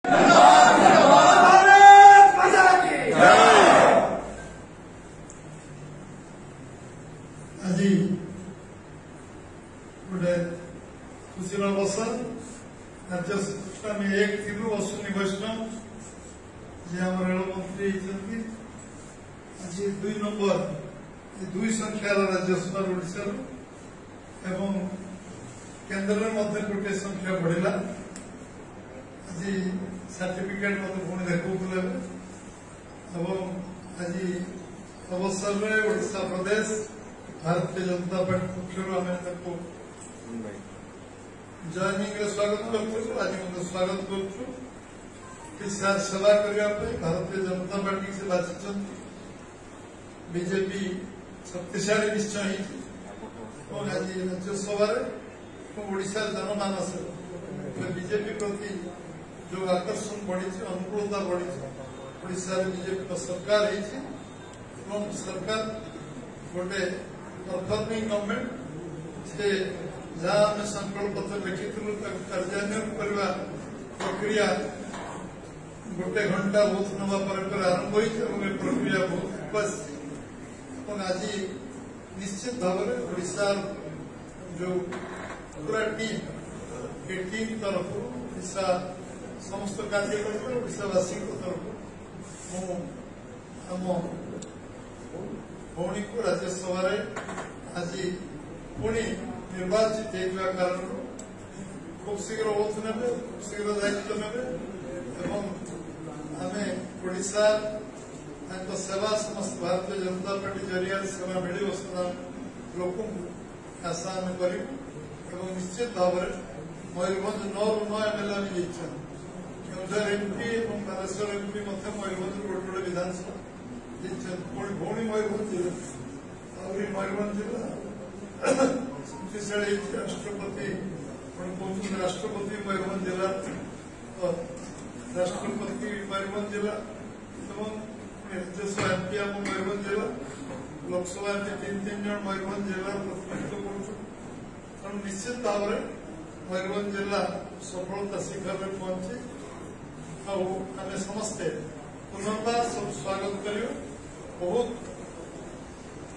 आज गोटे खुशी अवसर राज्य में एक थी अश्विनी वैष्णव जी आम रेलमंत्री आज 2 नंबर 2 संख्यार राज्यसभा ओडिशा एवं केन्द्र में गोटे संख्या बढ़ला आज सर्टिफिकेट मत पुणी देखुले आज अवसर में ओडिशा प्रदेश भारतीय जनता पार्टी पक्षर आम जॉइनिंग स्वागत करूँ आज स्वागत करुँ सेवा करने भारतीय जनता पार्टी से बाची बीजेपी शक्तिशाली निश्चय आज राज्यसभा ओडिशा जनमानस बीजेपी प्रति जो आकर्षण बढ़ी अनुकूलता बढ़ी ओडिशा बीजेपी सरकार सरकार गोटे परफॉर्मिंग गवर्नमेंट से जहाँ आम संकल्प पत्र लिखिलु कार्यान्वयन करने प्रक्रिया गोटे घंटा बहुत नवा पर आरंभ हो प्रक्रिया बहुत आज निश्चित भाव में ओडिशा जो पूरा टीम ए टीम तरफ ओडिशा समस्त कार्यकर्ता ओडिशावासी तरफ आम भौणी को राज्यसभा आज पुणी निर्वाचित होगा कारण खूब शीघ्र ओथ ने खूब शीघ्र दायित्व ने आम ओडिशा सेवा समस्त भारतीय जनता पार्टी जरिया सेवा मिल लोक आशा आम कर निश्चित भाव में मयूरभ 9 ରୁ 9 एमएलए केन्दर एमपी और बालेश्वर एमपी मयूरभ गोटे विधानसभा भौणी मयूरभ जिला मयूरभ जिला शक्तिशाली राष्ट्रपति राष्ट्रपति मयूरभ जिला राष्ट्रपति मयूरभ जिला राज्यसभा एमपी आम मयूरभ जिला लोकसभा एमपी 3 जन मयूरभ जिला प्रतिनिधित्व कर निश्चित भाव में मयूरभ जिला सफलता शिखर में पहुंची आम समस्ते पुनर्बार सब स्वागत कर बहुत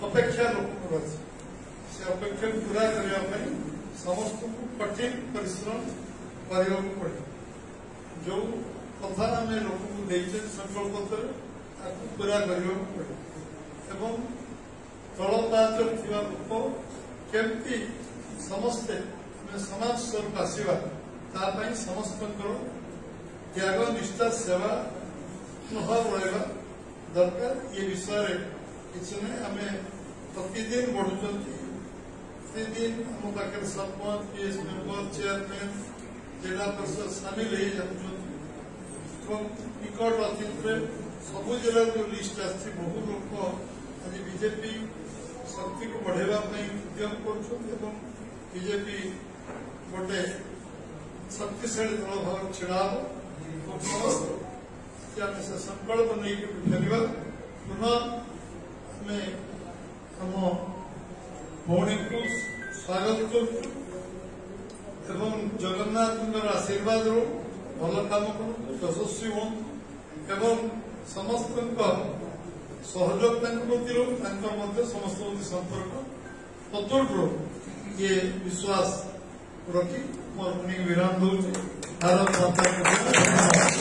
अपेक्षा लोक से अपेक्षा पूरा करने समस्त को कठिन परिश्रम करने पड़े जो कथा आम लोक संकल्प पूरा करने पड़े एवं तल पाचर थी लोक केमती समस्ते समाज स्तर को आसवा समस्त त्याग निष्ठा सेवा मनोभाव रहा दरकार ये विषय किसी नहीं आम प्रतिदिन बढ़ुं प्रतिदिन आम पाखे सरपंच पीएस मेंबर चेयरमैन जिला परिषद सामिल हो निकट अतीत सबू जिला जो लिस्ट आसी बहु लोग आज बीजेपी शक्ति को बढ़ावा उद्यम करजेपी गोटे शक्तिशाली दल भाव छिड़ा समस्त आम से संकल्प नहीं चलवा पुनः आम भौणी को स्वागत कर जगन्नाथ आशीर्वाद रो भल कम कर यशस्वी हूँ एवं समस्त सहयोग प्रति समस्त संपर्क अतुट रो ये विश्वास रखी मोर विराम दूसरी भारत माता